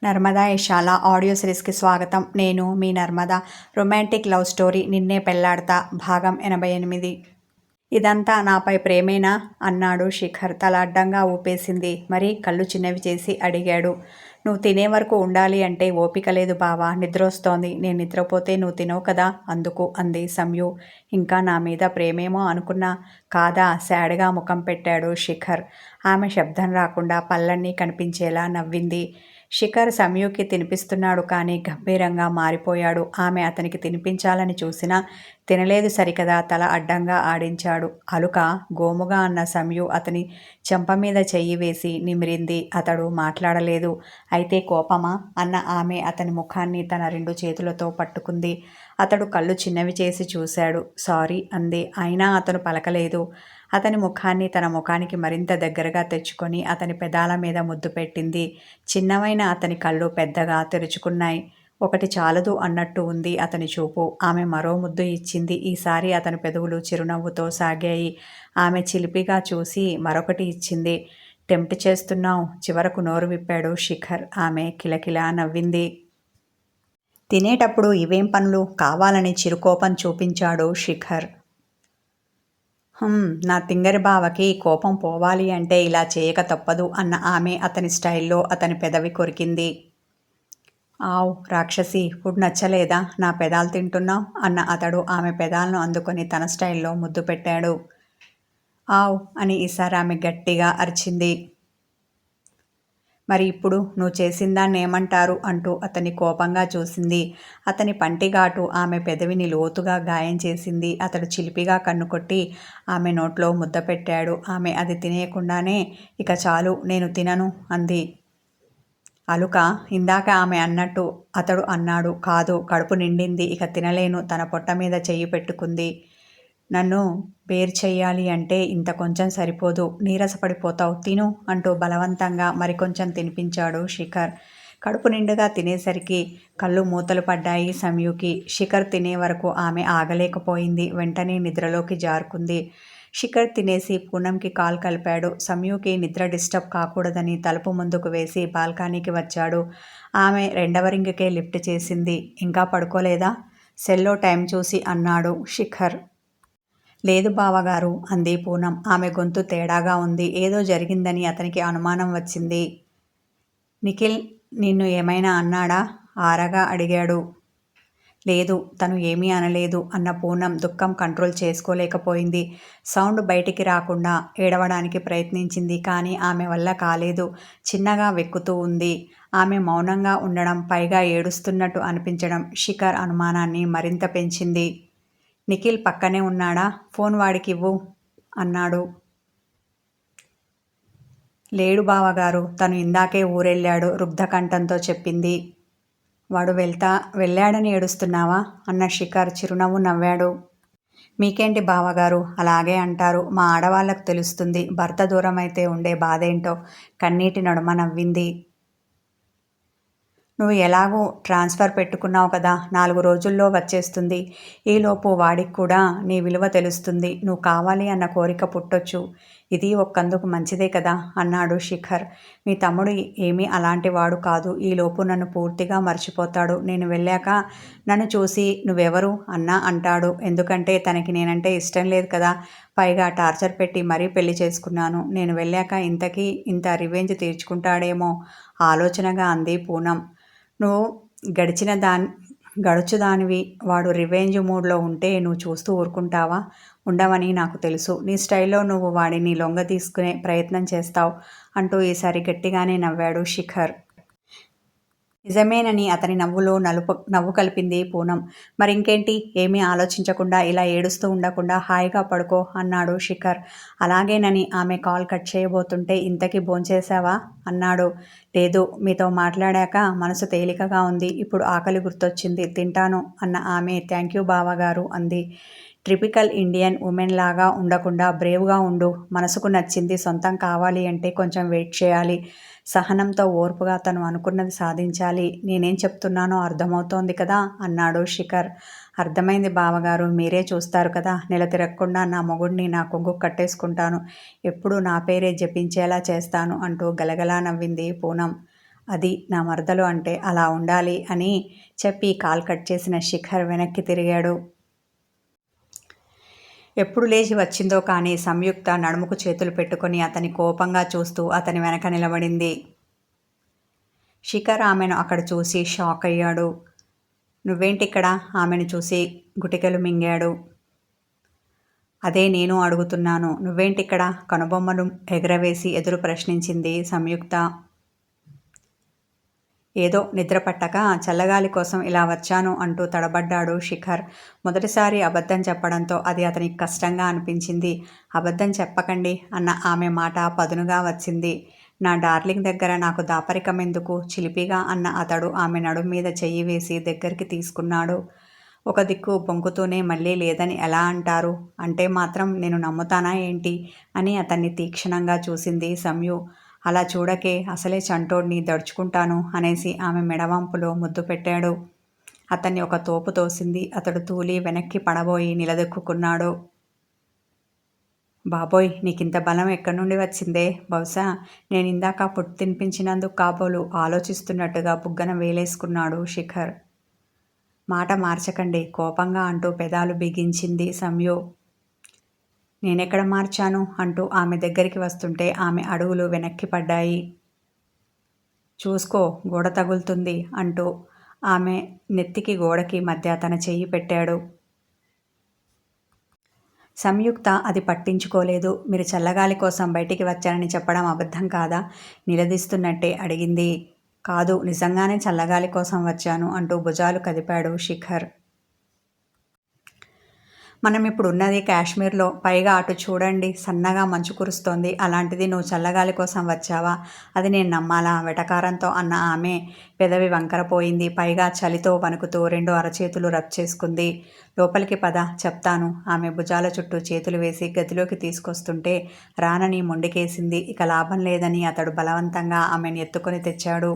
Narmada ఇషాల audio సిరీస్కి స్వాగతం. నేను మీ Narmada. Romantic love story నిన్నే పెళ్లాడతా భాగం 88. ఇదంతా నాపై ప్రేమేనా అన్నాడు శిఖర్. తల అడ్డంగా ఊపేసింది. మరి కళ్ళు చిన్నవి చేసి అడిగాడు. నువ్వు తినే వరకు ఉండాలి అంటే ఓపిక లేదు బావా, నిద్రొస్తోంది. నేను నిద్రపోతే నువ్వు తినవు కదా అందుకు అంది సంయు. ఇంకా నా మీద ప్రేమేమో అనుకున్నా. కాదా? శాడ్గా ముఖం పెట్టాడు శిఖర్. ఆమె శబ్దం రాకుండా పళ్ళన్నీ కనిపించేలా నవ్వింది. శిఖర్ సంయుకి తినిపిస్తున్నాడు కానీ గంభీరంగా మారిపోయాడు. ఆమె అతనికి తినిపించాలని చూసినా తినలేదు సరికదా తల అడ్డంగా ఆడించాడు. అలుక గోముగా అన్న సంయు అతని చెంప మీద చెయ్యి వేసి నిమిరింది. అతడు మాట్లాడలేదు. అయితే కోపమా అన్న ఆమె అతని ముఖాన్ని తన 2 చేతులతో పట్టుకుంది. అతడు కళ్ళు చిన్నవి చేసి చూశాడు. సారీ అంది. అయినా అతను పలకలేదు. అతని ముఖాన్ని తన ముఖానికి మరింత దగ్గరగా తెచ్చుకొని అతని పెదాల మీద ముద్దు పెట్టింది. చిన్నవైన అతని కళ్ళు పెద్దగా తెరుచుకున్నాయి. ఒకటి చాలదు అన్నట్టు ఉంది అతని చూపు. ఆమె మరో ముద్దు ఇచ్చింది. ఈసారి అతని పెదవులు చిరునవ్వుతో సాగాయి. ఆమె చిలిపిగా చూసి మరొకటి ఇచ్చింది. టెంప్ట్ చేస్తున్నావు చివరకు నోరు విప్పాడు శిఖర్. ఆమె కిలకిలా నవ్వింది. తినేటప్పుడు ఇవేం పనులు? కావాలని చిరుకోపం చూపించాడు శిఖర్. నా తింగరి బావకి కోపం పోవాలి అంటే ఇలా చేయక తప్పదు అన్న ఆమె అతని స్టైల్లో అతని పెదవి కొరికింది. ఆవ్ రాక్షసి, ఫుడ్ నచ్చలేదా? నా పెదాలు తింటున్నావు అన్న అతడు ఆమె పెదాలను అందుకొని తన స్టైల్లో ముద్దు పెట్టాడు. ఆవ్ అని ఈసారి ఆమె గట్టిగా అరిచింది. మరి ఇప్పుడు నువ్వు చేసిందాన్ని ఏమంటారు అంటూ అతన్ని కోపంగా చూసింది. అతని పంటిఘాటు ఆమె పెదవిని లోతుగా గాయం చేసింది. అతడు చిలిపిగా కన్ను కొట్టి ఆమె నోట్లో ముద్ద పెట్టాడు. ఆమె అది తినేయకుండానే ఇక చాలు నేను తినను అంది. అలుక ఇందాక ఆమె అన్నట్టు అతడు అన్నాడు. కాదు, కడుపు నిండింది, ఇక తినలేను. తన పొట్ట మీద చెయ్యి పెట్టుకుంది. నన్ను బేర్ చెయ్యాలి అంటే ఇంత కొంచెం సరిపోదు, నీరసపడిపోతావు, తిను అంటూ బలవంతంగా మరికొంచెం తినిపించాడు శిఖర్. కడుపు నిండుగా తినేసరికి కళ్ళు మూతలు పడ్డాయి సంయుకి. శిఖర్ తినే వరకు ఆమె ఆగలేకపోయింది. వెంటనే నిద్రలోకి జారుకుంది. శిఖర్ తినేసి పూనంకి కాల్ కలిపాడు. సంయుకి నిద్ర డిస్టర్బ్ కాకూడదని తలుపు ముందుకు వేసి బాల్కనీకి వచ్చాడు. ఆమె 2వ రింగ్కే లిఫ్ట్ చేసింది. ఇంకా పడుకోలేదా? సెల్లో టైం చూసి అన్నాడు శిఖర్. లేదు బావగారు అంది పూనం. ఆమె గొంతు తేడాగా ఉంది. ఏదో జరిగిందని అతనికి అనుమానం వచ్చింది. నిఖిల్ నిన్ను ఏమైనా అన్నాడా? ఆరగా అడిగాడు. లేదు, తను ఏమీ అనలేదు అన్న పూనం దుఃఖం కంట్రోల్ చేసుకోలేకపోయింది. సౌండ్ బయటికి రాకుండా ఏడవడానికి ప్రయత్నించింది. కానీ ఆమె వల్ల కాలేదు. చిన్నగా వెక్కుతూ ఉంది. ఆమె మౌనంగా ఉండడం, పైగా ఏడుస్తున్నట్టు అనిపించడం శిఖర్ అనుమానాన్ని మరింత పెంచింది. నిఖిల్ పక్కనే ఉన్నాడా? ఫోన్ వాడికివ్వు అన్నాడు. లేడు బావగారు, తను ఇందాకే ఊరెళ్ళాడు రుగ్ధకంఠంతో చెప్పింది. వాడు వెళ్ళాడని ఏడుస్తున్నావా అన్న శిఖర్ చిరునవ్వు నవ్వాడు. మీకేంటి బావగారు అలాగే అంటారు? మా ఆడవాళ్లకు తెలుస్తుంది భర్త దూరమైతే ఉండే బాధేంటో. కన్నీటి నడుమ నవ్వింది. నువ్వు ఎలాగూ ట్రాన్స్ఫర్ పెట్టుకున్నావు కదా, 4 రోజుల్లో వచ్చేస్తుంది. ఈలోపు వాడికి కూడా నీ విలువ తెలుస్తుంది. నువ్వు కావాలి అన్న కోరిక పుట్టొచ్చు. ఇది ఒక్కందుకు మంచిదే కదా అన్నాడు శిఖర్. మీ తమ్ముడు ఏమీ అలాంటి వాడు కాదు. ఈలోపు నన్ను పూర్తిగా మర్చిపోతాడు. నేను వెళ్ళాక నన్ను చూసి నువ్వెవరు అన్నా అంటాడు. ఎందుకంటే తనకి నేనంటే ఇష్టం లేదు కదా. పైగా టార్చర్ పెట్టి మరీ పెళ్లి చేసుకున్నాను. నేను వెళ్ళాక ఇంతకీ ఇంత రివెంజ్ తీర్చుకుంటాడేమో ఆలోచనగా అంది పూనం. నువ్వు గడుచుదానివి. వాడు రివెంజ్ మూడ్లో ఉంటే నువ్వు చూస్తూ ఊరుకుంటావా? ఉండవని నాకు తెలుసు. నీ స్టైల్లో నువ్వు వాడిని లొంగ తీసుకునే ప్రయత్నం చేస్తావు అంటూ ఈసారి గట్టిగానే నవ్వాడు శిఖర్. నిజమేనని అతని నవ్వులో నవ్వు కలిపింది పూనం. మరింకేంటి? ఏమీ ఆలోచించకుండా ఇలా ఏడుస్తూ ఉండకుండా హాయిగా పడుకో అన్నాడు శిఖర్. అలాగేనని ఆమె కాల్ కట్ చేయబోతుంటే ఇంతకీ భోంచేశావా అన్నాడు. లేదు, మీతో మాట్లాడాక మనసు తేలికగా ఉంది. ఇప్పుడు ఆకలి గుర్తొచ్చింది, తింటాను అన్న ఆమె థ్యాంక్యూ బావగారు అంది. ట్రిపికల్ ఇండియన్ ఉమెన్ లాగా ఉండకుండా బ్రేవ్గా ఉండు. మనసుకు నచ్చింది సొంతం కావాలి అంటే కొంచెం వెయిట్ చేయాలి. సహనంతో ఓర్పుగా తను అనుకున్నది సాధించాలి. నేనేం చెప్తున్నానో అర్థమవుతోంది కదా అన్నాడు శిఖర్. అర్థమైంది బావగారు, మీరే చూస్తారు కదా. నెల తిరగకుండా నా మొగుడిని నా కొంగు కట్టేసుకుంటాను. ఎప్పుడూ నా పేరే జపించేలా చేస్తాను అంటూ గలగలా నవ్వింది పూనం. అది నా మరదలు అంటే అలా ఉండాలి అని చెప్పి కాల్ కట్ చేసిన శిఖర్ వెనక్కి తిరిగాడు. ఎప్పుడు లేచి వచ్చిందో కానీ సంయుక్త నడుముకు చేతులు పెట్టుకొని అతని కోపంగా చూస్తూ అతని వెనక నిలబడింది. శిఖర్ ఆమెను అక్కడ చూసి షాక్ అయ్యాడు. నువ్వేంటిక్కడ? ఆమెను చూసి గుటికలు మింగాడు. అదే నేను అడుగుతున్నాను, నువ్వేంటిక్కడ? కనుబొమ్మలు ఎగరవేసి ఎదురు ప్రశ్నించింది సంయుక్త. ఏదో నిద్ర పట్టక చల్లగాలి కోసం ఇలా వచ్చాను అంటూ తడబడ్డాడు శిఖర్. మొదటిసారి అబద్ధం చెప్పడంతో అది అతనికి కష్టంగా అనిపించింది. అబద్ధం చెప్పకండి అన్న ఆమె మాట పదునుగా వచ్చింది. నా డార్లింగ్ దగ్గర నాకు దాపరికం ఎందుకు? చిలిపిగా అన్న అతడు ఆమె నడుం మీద చెయ్యి వేసి దగ్గరికి తీసుకున్నాడు. ఒక దిక్కు బొంకుతూనే మళ్ళీ లేదని ఎలా అంటారు? అంటే మాత్రం నేను నమ్ముతానా ఏంటి? అని అతన్ని తీక్షణంగా చూసింది సంయు. అలా చూడకే, అసలే చంటోడ్ని, దడుచుకుంటాను అనేసి ఆమె మెడవంపులో ముద్దు పెట్టాడు. అతన్ని ఒక తోపు తోసింది. అతడు తూలి వెనక్కి పడబోయి నిలదొక్కున్నాడు. బాబోయ్, నీకింత బలం ఎక్కడి నుండి వచ్చిందే? బహుశా నేనిందాక ఫుడ్ తినిపించినందుకు కాబోలు ఆలోచిస్తున్నట్టుగా బుగ్గన వేలేసుకున్నాడు శిఖర్. మాట మార్చకండి కోపంగా అంటూ పెదాలు బిగించింది సంయు. నేనెక్కడ మార్చాను అంటూ ఆమె దగ్గరికి వస్తుంటే ఆమె అడుగులు వెనక్కి పడ్డాయి. చూసుకో, గోడ తగులుతుంది అంటూ ఆమె నెత్తికి గోడకి మధ్య తన చెయ్యి పెట్టాడు. సంయుక్త అది పట్టించుకోలేదు. మీరు చల్లగాలి కోసం బయటికి వచ్చానని చెప్పడం అబద్ధం కాదా? నిలదీస్తున్నట్టే అడిగింది. కాదు, నిజంగానే చల్లగాలి కోసం వచ్చాను అంటూ భుజాలు కదిపాడు శిఖర్. మనం ఇప్పుడు ఉన్నది కాశ్మీర్లో, పైగా అటు చూడండి సన్నగా మంచు కురుస్తోంది. అలాంటిది నువ్వు చల్లగాలి కోసం వచ్చావా? అది నేను నమ్మాలా? వెటకారంతో అన్న ఆమె పెదవి వంకరపోయింది. పైగా చలితో వణుకుతూ 2 అరచేతులు రబ్ చేసుకుంది. లోపలికి పద, చెప్తాను. ఆమె భుజాల చుట్టూ చేతులు వేసి గదిలోకి తీసుకొస్తుంటే రానని మొండికేసింది. ఇక లాభం లేదని అతడు బలవంతంగా ఆమెను ఎత్తుకొని తెచ్చాడు.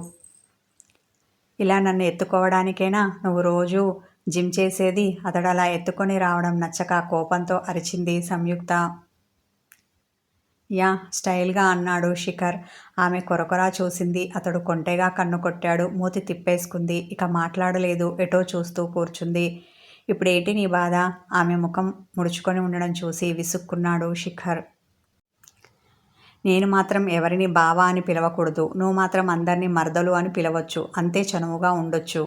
ఇలా నన్ను ఎత్తుకోవడానికేనా నువ్వు రోజూ జిమ్ చేసేది? అతడలా ఎత్తుకొని రావడం నచ్చక కోపంతో అరిచింది సంయుక్త. యా, స్టైల్గా అన్నాడు శిఖర్. ఆమె కొరకొరా చూసింది. అతడు కొంటెగా కన్ను కొట్టాడు. మూతి తిప్పేసుకుంది. ఇక మాట్లాడలేదు. ఎటో చూస్తూ కూర్చుంది. ఇప్పుడేంటి నీ బాధ? ఆమె ముఖం ముడుచుకొని ఉండడం చూసి విసుక్కున్నాడు శిఖర్. నేను మాత్రం ఎవరిని బావా అని పిలవకూడదు. నువ్వు మాత్రం అందరినీ మరదలు అని పిలవచ్చు. అంతే చనువుగా ఉండొచ్చు.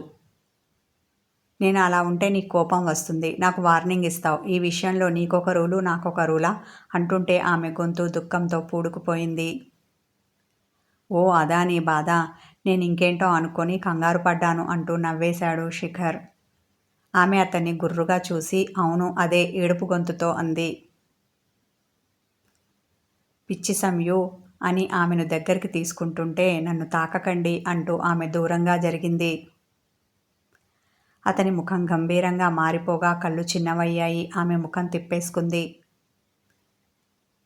నేను అలా ఉంటే నీకు కోపం వస్తుంది. నాకు వార్నింగ్ ఇస్తావు. ఈ విషయంలో నీకొక రూలు నాకొక రూలా? అంటుంటే ఆమె గొంతు దుఃఖంతో పూడుకుపోయింది. ఓ అదా నీ బాధ? నేను ఇంకేంటో అనుకొని కంగారు పడ్డాను అంటూ నవ్వేశాడు శిఖర్. ఆమె అతన్ని గుర్రుగా చూసి అవును అదే ఏడుపు గొంతుతో అంది. పిచ్చి సంయు అని ఆమెను దగ్గరికి తీసుకుంటుంటే నన్ను తాకకండి అంటూ ఆమె దూరంగా జరిగింది. అతని ముఖం గంభీరంగా మారిపోగా కళ్ళు చిన్నవయ్యాయి. ఆమె ముఖం తిప్పేసుకుంది.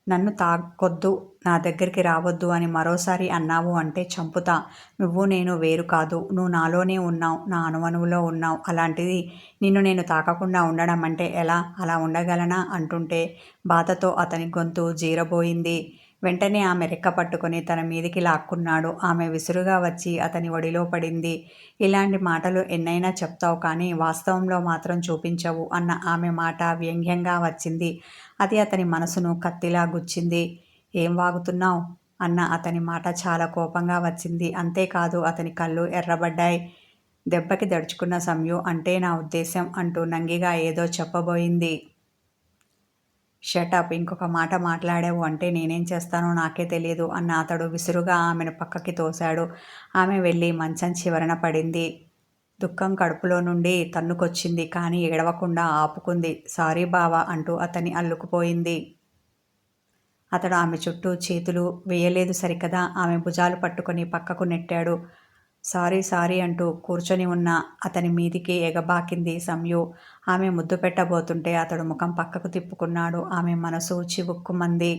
నన్ను తాకొద్దు, నా దగ్గరికి రావద్దు అని మరోసారి అన్నావు అంటే చంపుతా. నువ్వు నేను వేరు కాదు. నువ్వు నాలోనే ఉన్నావు, నా అణువణువులో ఉన్నావు. అలాంటిది నిన్ను నేను తాకకుండా ఉండడం అంటే ఎలా? అలా ఉండగలనా? అంటుంటే బాధతో అతని గొంతు జీరబోయింది. వెంటనే ఆమె రెక్క పట్టుకొని తన మీదికి లాక్కున్నాడు. ఆమె విసురుగా వచ్చి అతని ఒడిలో పడింది. ఇలాంటి మాటలు ఎన్నైనా చెప్తావు కానీ వాస్తవంలో మాత్రం చూపించవు అన్న ఆమె మాట వ్యంగ్యంగా వచ్చింది. అది అతని మనసును కత్తిలా గుచ్చింది. ఏం వాగుతున్నావు అన్న అతని మాట చాలా కోపంగా వచ్చింది. అంతేకాదు అతని కళ్ళు ఎర్రబడ్డాయి. దెబ్బకి దడుచుకున్న సంయు అంటే నా ఉద్దేశం అంటూ నంగిగా ఏదో చెప్పబోయింది. షటప్, ఇంకొక మాట మాట్లాడావు అంటే నేనేం చేస్తానో నాకే తెలియదు అన్న అతడు విసురుగా ఆమెను పక్కకి తోశాడు. ఆమె వెళ్ళి మంచం చివరన పడింది. దుఃఖం కడుపులో నుండి తన్నుకొచ్చింది కానీ ఏడవకుండా ఆపుకుంది. సారీ బావా అంటూ అతన్ని అల్లుకుపోయింది. అతడు ఆమె చుట్టూ చేతులు వేయలేదు సరికదా, ఆమె భుజాలు పట్టుకొని పక్కకు నెట్టాడు. సారీ సారీ అంటూ కూర్చొని ఉన్న అతని మీదికి ఎగబాకింది సంయు. ఆమె ముద్దు పెట్టబోతుంటే అతడు ముఖం పక్కకు తిప్పుకున్నాడు. ఆమె మనసు చివుక్కుమంది.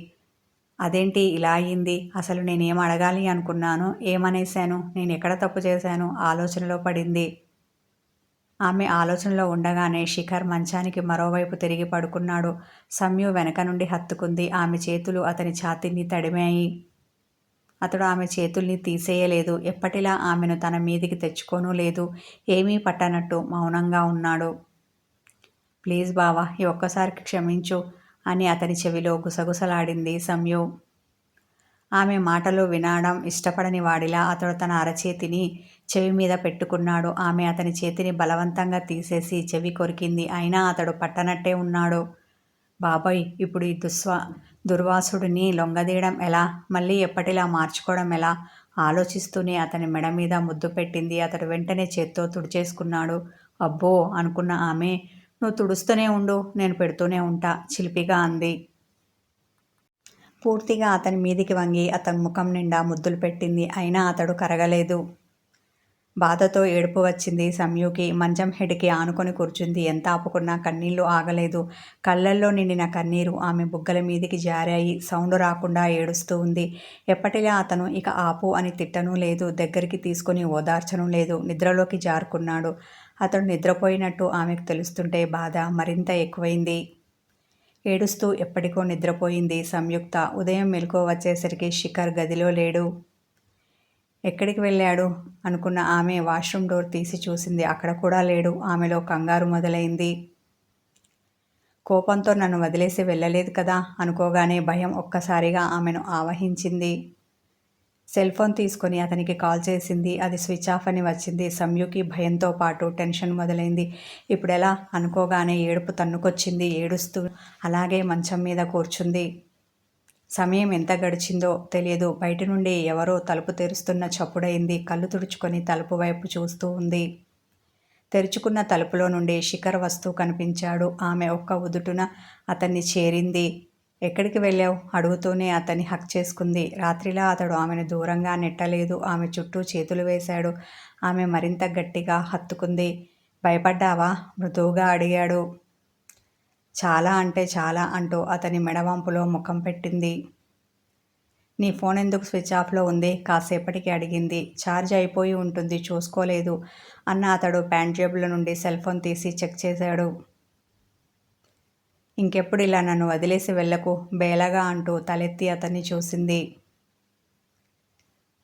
అదేంటి ఇలా అయ్యింది? అసలు నేనేం అడగాలి అనుకున్నాను? ఏమనేశాను? నేను ఎక్కడ తప్పు చేశాను? ఆలోచనలో పడింది. ఆమె ఆలోచనలో ఉండగానే శిఖర్ మంచానికి మరోవైపు తిరిగి పడుకున్నాడు. సంయు వెనక నుండి హత్తుకుంది. ఆమె చేతులు అతని ఛాతీని తడిమాయి. అతడు ఆమె చేతుల్ని తీసేయలేదు. ఎప్పటిలా ఆమెను తన మీదికి తెచ్చుకోనూ లేదు. ఏమీ పట్టనట్టు మౌనంగా ఉన్నాడు. ప్లీజ్ బావా, ఈ ఒక్కసారికి క్షమించు అని అతని చెవిలో గుసగుసలాడింది సంయు. ఆమె మాటలు వినడం ఇష్టపడని వాడిలా అతడు తన అరచేతిని చెవి మీద పెట్టుకున్నాడు. ఆమె అతని చేతిని బలవంతంగా తీసేసి చెవి కొరికింది. అయినా అతడు పట్టనట్టే ఉన్నాడు. బాబాయ్, ఇప్పుడు ఈ దుర్వాసుడిని లొంగదీయడం ఎలా? మళ్ళీ ఎప్పటిలా మార్చుకోవడం ఎలా? ఆలోచిస్తూనే అతని మెడ మీద ముద్దు పెట్టింది. అతడు వెంటనే చేత్తో తుడిచేసుకున్నాడు. అబ్బో అనుకున్న ఆమె, నువ్వు తుడుస్తూనే ఉండు, నేను పెడుతూనే ఉంటా చిలిపిగా అంది. పూర్తిగా అతని మీదికి వంగి అతని ముఖం నిండా ముద్దులు పెట్టింది. అయినా అతడు కరగలేదు. బాధతో ఏడుపు వచ్చింది సంయుకి. మంచం హెడ్కి ఆనుకొని కూర్చుంది. ఎంత ఆపుకున్నా కన్నీళ్లు ఆగలేదు. కళ్ళల్లో నిండిన కన్నీరు ఆమె బుగ్గల మీదికి జారాయి. సౌండ్ రాకుండా ఏడుస్తూ ఉంది. ఎప్పటిలా అతను ఇక ఆపు అని తిట్టనూ లేదు, దగ్గరికి తీసుకుని ఓదార్చనూ లేదు. నిద్రలోకి జారుకున్నాడు. అతడు నిద్రపోయినట్టు ఆమెకు తెలుస్తుంటే బాధ మరింత ఎక్కువైంది. ఏడుస్తూ ఎప్పటికో నిద్రపోయింది సంయుక్త. ఉదయం మెలకువ వచ్చేసరికి శిఖర్ గదిలో లేడు. ఎక్కడికి వెళ్ళాడు అనుకున్న ఆమె వాష్రూమ్ డోర్ తీసి చూసింది. అక్కడ కూడా లేడు. ఆమెలో కంగారు మొదలైంది. కోపంతో నన్ను వదిలేసి వెళ్ళలేదు కదా అనుకోగానే భయం ఒక్కసారిగా ఆమెను ఆవహించింది. సెల్ ఫోన్ తీసుకొని అతనికి కాల్ చేసింది. అది స్విచ్ ఆఫ్ అని వచ్చింది. సంయుకి భయంతో పాటు టెన్షన్ మొదలైంది. ఇప్పుడెలా అనుకోగానే ఏడుపు తన్నుకొచ్చింది. ఏడుస్తూ అలాగే మంచం మీద కూర్చుంది. సమయం ఎంత గడిచిందో తెలియదు. బయట నుండి ఎవరో తలుపు తెరుస్తున్న చప్పుడైంది. కళ్ళు తుడుచుకొని తలుపు వైపు చూస్తూ ఉంది. తెరుచుకున్న తలుపులో నుండి శిఖర్ వస్తూ కనిపించాడు. ఆమె ఒక్క ఉదుటున అతన్ని చేరింది. ఎక్కడికి వెళ్ళావు అడుగుతూనే అతన్ని హక్ చేసుకుంది. రాత్రిలా అతడు ఆమెను దూరంగా నెట్టలేదు. ఆమె చుట్టూ చేతులు వేశాడు. ఆమె మరింత గట్టిగా హత్తుకుంది. భయపడ్డావా మృదువుగా అడిగాడు. చాలా అంటే చాలా అంటూ అతని మెడవంపులో ముఖం పెట్టింది. నీ ఫోన్ ఎందుకు స్విచ్ ఆఫ్లో ఉంది కాసేపటికి అడిగింది. ఛార్జ్ అయిపోయి ఉంటుంది, చూసుకోలేదు అన్న అతడు ప్యాంట్ జేబుల నుండి సెల్ ఫోన్ తీసి చెక్ చేశాడు. ఇంకెప్పుడు ఇలా నన్ను వదిలేసి వెళ్ళకు బేలగా అంటూ తలెత్తి అతన్ని చూసింది.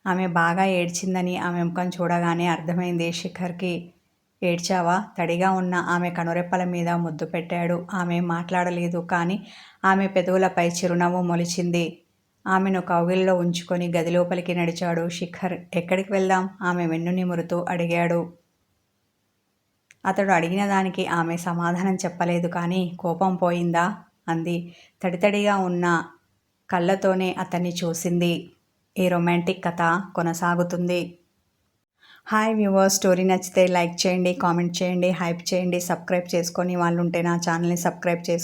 ఆమె బాగా ఏడ్చిందని ఆమె ముఖం చూడగానే అర్థమైంది శిఖర్కి. ఏడ్చావా? తడిగా ఉన్న ఆమె కనురెప్పల మీద ముద్దు పెట్టాడు. ఆమె మాట్లాడలేదు. కానీ ఆమె పెదవులపై చిరునవ్వు మొలిచింది. ఆమెను కౌగిలిలో ఉంచుకొని గదిలోపలికి నడిచాడు శిఖర్. ఎక్కడికి వెళ్దాం ఆమె వెన్ను నిమురుతూ అడిగాడు. అతడు అడిగిన దానికి ఆమె సమాధానం చెప్పలేదు. కానీ కోపం పోయిందా అంది. తడితడిగా ఉన్న కళ్ళతోనే అతన్ని చూసింది. ఈ రొమాంటిక్ కథ కొనసాగుతుంది. హాయ్ వ్యూవర్స్, స్టోరీ నచ్చితే లైక్ చేయండి, కామెంట్ చేయండి, హైప్ చేయండి. సబ్స్క్రైబ్ చేసుకొని వాళ్ళు ఉంటే నా ఛానల్ని సబ్స్క్రైబ్ చేసి